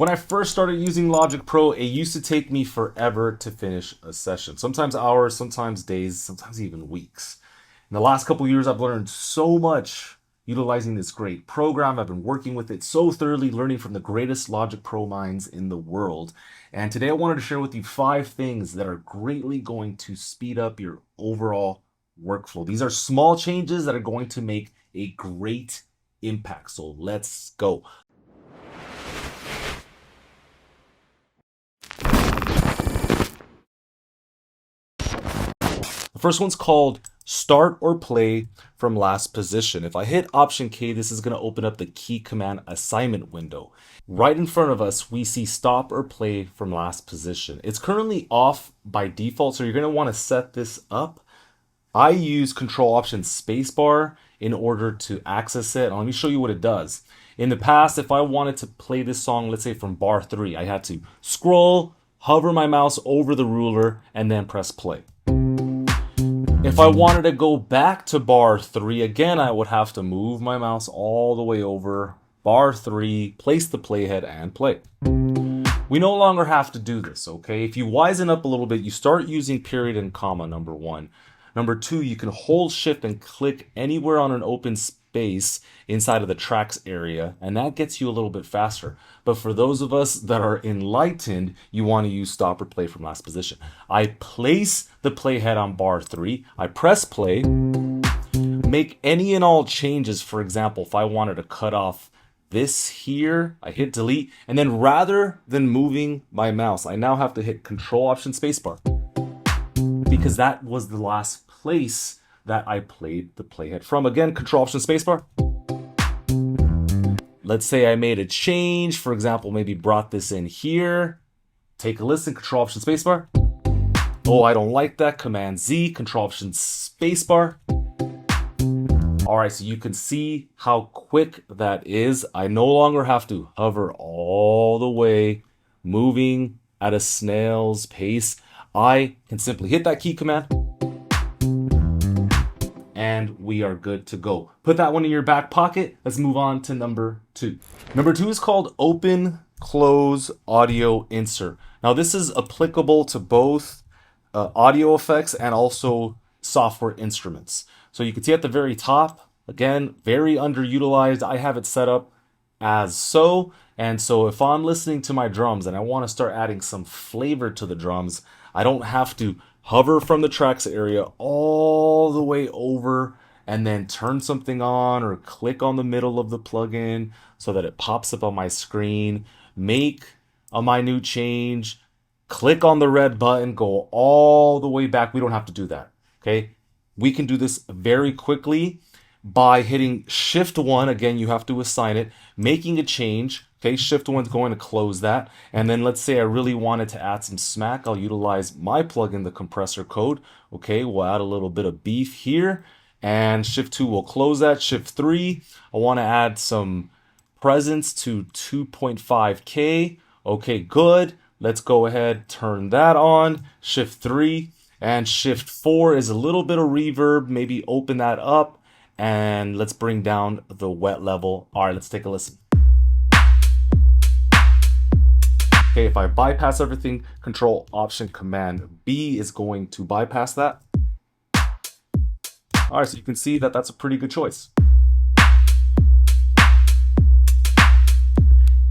When I first started using Logic Pro, it used to take me forever to finish a session. Sometimes hours, sometimes days, sometimes even weeks. In the last couple years, I've learned so much utilizing this great program. I've been working with it so thoroughly, learning from the greatest Logic Pro minds in the world. And today I wanted to share with you 5 things that are greatly going to speed up your overall workflow. These are small changes that are going to make a great impact. So let's go. The first one's called start or play from last position. If I hit Option K, this is going to open up the key command assignment window. Right in front of us, we see stop or play from last position. It's currently off by default, so you're going to want to set this up. I use Control Option Spacebar in order to access it. And let me show you what it does. In the past, if I wanted to play this song, let's say from bar 3, I had to scroll, hover my mouse over the ruler, and then press play. If I wanted to go back to bar 3, again, I would have to move my mouse all the way over bar 3, place the playhead, and play. We no longer have to do this, okay? If you wisen up a little bit, you start using period and comma, number 1. Number 2, you can hold shift and click anywhere on an open space inside of the tracks area, and that gets you a little bit faster. But for those of us that are enlightened, you want to use stop or play from last position. I place the playhead on bar 3, I press play, make any and all changes. For example, if I wanted to cut off this here, I hit delete, and then rather than moving my mouse, I now have to hit Control Option Spacebar, because that was the last place that I played the playhead from. Again, Control Option Spacebar. Let's say I made a change, for example, maybe brought this in here. Take a listen, Control Option Spacebar. Oh, I don't like that, Command Z, Control Option Spacebar. All right, so you can see how quick that is. I no longer have to hover all the way, moving at a snail's pace. I can simply hit that key command and we are good to go. Put that one in your back pocket. Let's move on to number 2. Number 2 is called open, close, audio insert. Now this is applicable to both audio effects and also software instruments. So you can see at the very top, again, very underutilized. I have it set up as so. And so if I'm listening to my drums and I want to start adding some flavor to the drums, I don't have to hover from the tracks area all the way over and then turn something on or click on the middle of the plugin so that it pops up on my screen, make a minute change, click on the red button, go all the way back. We don't have to do that, okay? We can do this very quickly by hitting Shift 1. Again, you have to assign it, making a change. Okay, Shift 1 is going to close that. And then let's say I really wanted to add some smack. I'll utilize my plugin, the compressor code. Okay, we'll add a little bit of beef here. And Shift 2 will close that. Shift 3, I want to add some presence to 2.5K. Okay, good. Let's go ahead, turn that on. Shift 3 and Shift 4 is a little bit of reverb. Maybe open that up. And let's bring down the wet level. All right, let's take a listen. Okay, if I bypass everything, Control Option Command B is going to bypass that. All right, so you can see that that's a pretty good choice.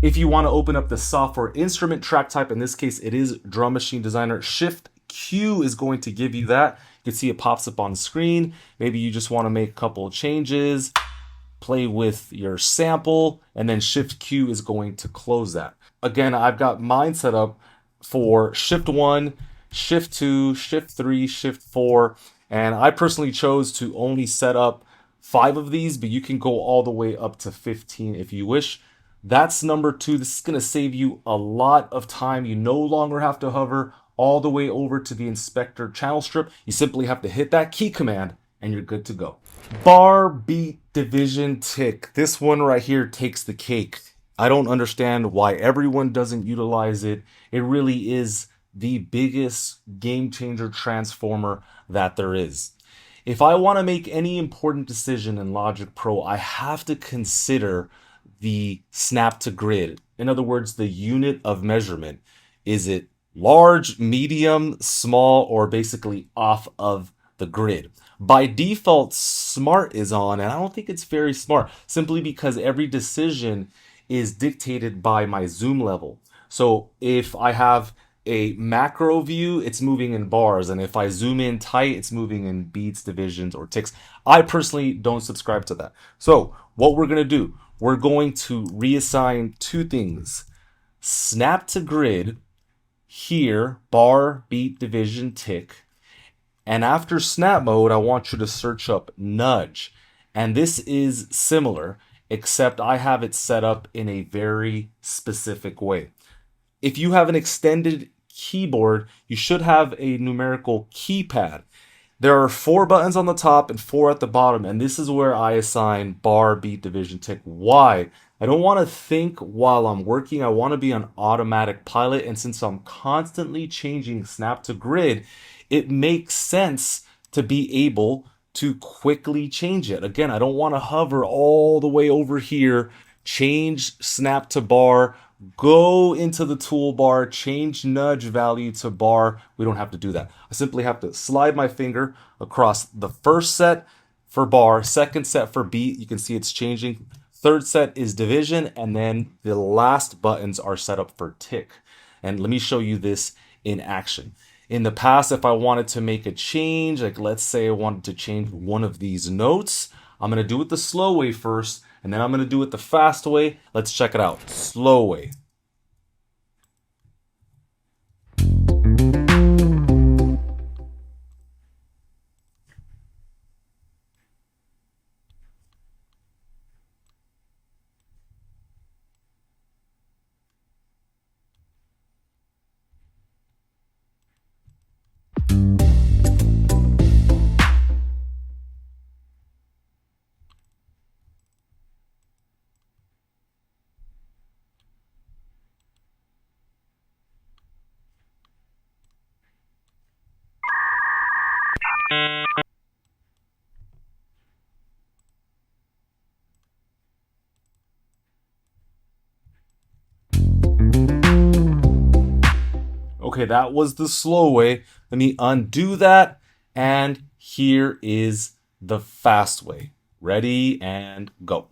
If you want to open up the software instrument track type, in this case, it is Drum Machine Designer. Shift Q is going to give you that. You can see it pops up on the screen. Maybe you just want to make a couple of changes, play with your sample, and then Shift Q is going to close that. Again, I've got mine set up for Shift 1, Shift 2, Shift 3, Shift 4, and I personally chose to only set up 5 of these, but you can go all the way up to 15 if you wish. That's number 2. This is going to save you a lot of time. You no longer have to hover all the way over to the inspector channel strip. You simply have to hit that key command and you're good to go. Bar beat division tick. This one right here takes the cake. I don't understand why everyone doesn't utilize it. It really is the biggest game changer transformer that there is. If I want to make any important decision in Logic Pro, I have to consider the snap to grid. In other words, the unit of measurement. Is it large, medium, small, or basically off of the grid? By default, smart is on, and I don't think it's very smart, simply because every decision is dictated by my zoom level. So if I have a macro view, it's moving in bars, and if I zoom in tight, it's moving in beats, divisions, or ticks. I personally don't subscribe to that. So what we're going to do, we're going to reassign two things. Snap to grid, here, bar, beat, division, tick. And after snap mode, I want you to search up nudge. And this is similar, except I have it set up in a very specific way. If you have an extended keyboard, you should have a numerical keypad. There are 4 buttons on the top and 4 at the bottom, and this is where I assign bar, beat, division, tick. Why? I don't want to think while I'm working. I want to be on automatic pilot, and since I'm constantly changing snap to grid, it makes sense to be able to quickly change it. Again, I don't want to hover all the way over here, change snap to bar, go into the toolbar, change nudge value to bar. We don't have to do that. I simply have to slide my finger across the first set for bar, second set for beat. You can see it's changing. Third set is division, and then the last buttons are set up for tick. And let me show you this in action. In the past, if I wanted to make a change, like let's say I wanted to change one of these notes, I'm going to do it the slow way first, and then I'm going to do it the fast way. Let's check it out. Slow way. Okay, that was the slow way. Let me undo that. And here is the fast way. Ready and go.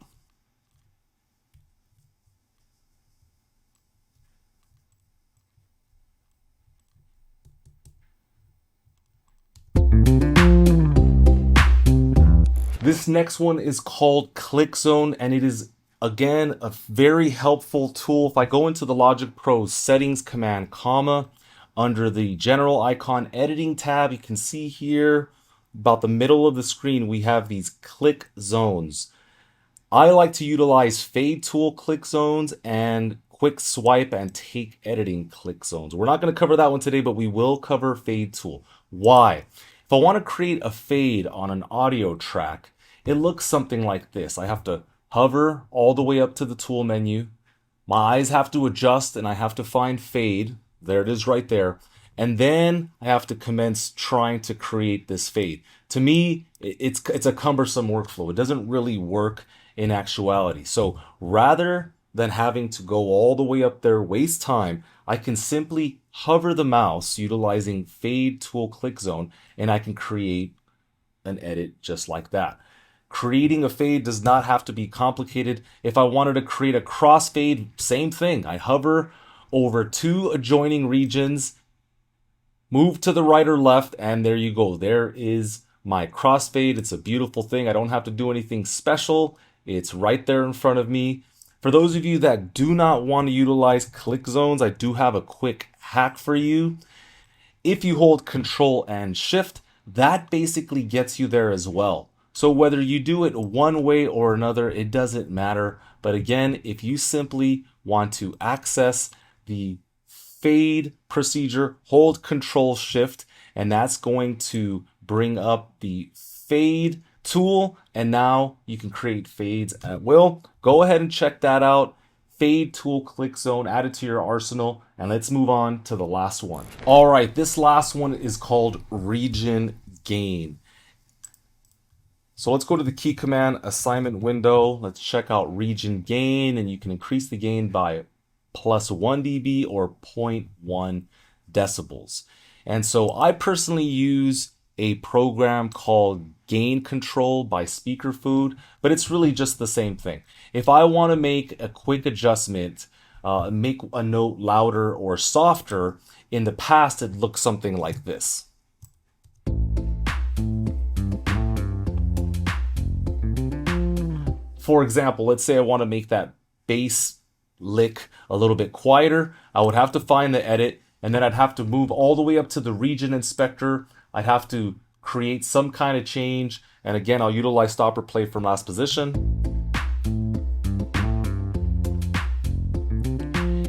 This next one is called Click Zone, and it is again a very helpful tool. If I go into the Logic Pro settings command comma, under the general icon editing tab, you can see here about the middle of the screen, we have these click zones. I like to utilize fade tool click zones and quick swipe and take editing click zones. We're not going to cover that one today, but we will cover fade tool. Why? If I want to create a fade on an audio track, it looks something like this. I have to hover all the way up to the tool menu. My eyes have to adjust and I have to find fade. There it is right there. And then I have to commence trying to create this fade. To me, it's a cumbersome workflow. It doesn't really work in actuality. So rather than having to go all the way up there, waste time, I can simply hover the mouse utilizing fade tool click zone, and I can create an edit just like that. Creating a fade does not have to be complicated. If I wanted to create a crossfade, same thing. I hover over 2 adjoining regions, move to the right or left, and there you go. There is my crossfade. It's a beautiful thing. I don't have to do anything special. It's right there in front of me. For those of you that do not want to utilize click zones, I do have a quick hack for you. If you hold Control and Shift, that basically gets you there as well. So whether you do it one way or another, it doesn't matter. But again, if you simply want to access the fade procedure, hold Control Shift, and that's going to bring up the fade tool, and now you can create fades at will. Go ahead and check that out. Fade tool click zone, add it to your arsenal, and let's move on to the last one. All right, this last one is called region gain. So let's go to the key command assignment window. Let's check out region gain, and you can increase the gain by plus 1 dB or zero point 0.1 decibels. And so I personally use a program called Gain Control by Speaker Food, but it's really just the same thing. If I want to make a quick adjustment, make a note louder or softer, in the past it looked something like this. For example, let's say I want to make that bass lick a little bit quieter. I would have to find the edit, and then I'd have to move all the way up to the region inspector. I'd have to create some kind of change. And again, I'll utilize stop or play from last position.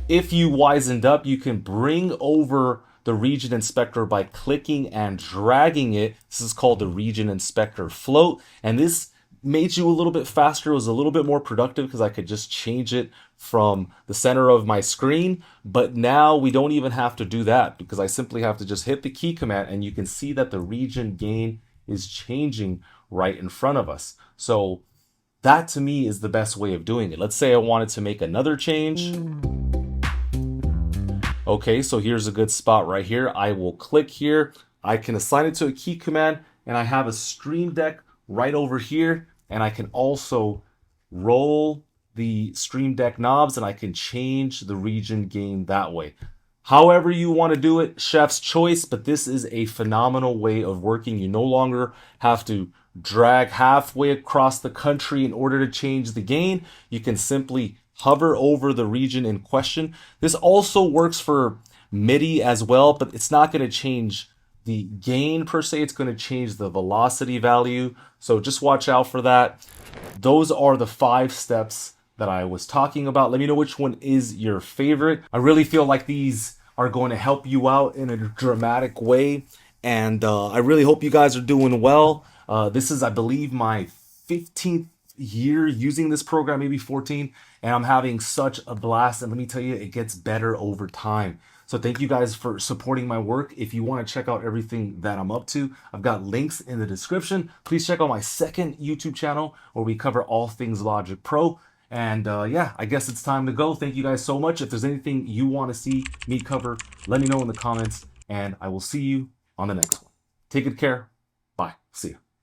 If you wisened up, you can bring over the region inspector by clicking and dragging it. This is called the region inspector float. And this made you a little bit faster. It was a little bit more productive because I could just change it from the center of my screen. But now we don't even have to do that because I simply have to just hit the key command and you can see that the region gain is changing right in front of us. So that to me is the best way of doing it. Let's say I wanted to make another change. Okay, so here's a good spot right here. I will click here. I can assign it to a key command and I have a Stream Deck right over here, and I can also roll the Stream Deck knobs and I can change the region gain that way. However you want to do it, chef's choice, but this is a phenomenal way of working. You no longer have to drag halfway across the country in order to change the gain. You can simply hover over the region in question. This also works for MIDI as well, but it's not going to change the gain per se. It's going to change the velocity value. So just watch out for that. Those are the 5 steps that I was talking about. Let me know which one is your favorite. I really feel like these are going to help you out in a dramatic way. And I really hope you guys are doing well. This is, I believe, my 15th year using this program, maybe 14, and I'm having such a blast. And let me tell you, it gets better over time. So thank you guys for supporting my work. If you want to check out everything that I'm up to, I've got links in the description. Please check out my second YouTube channel where we cover all things Logic Pro. And yeah, I guess it's time to go. Thank you guys so much. If there's anything you want to see me cover, let me know in the comments, and I will see you on the next one. Take good care. Bye. See ya.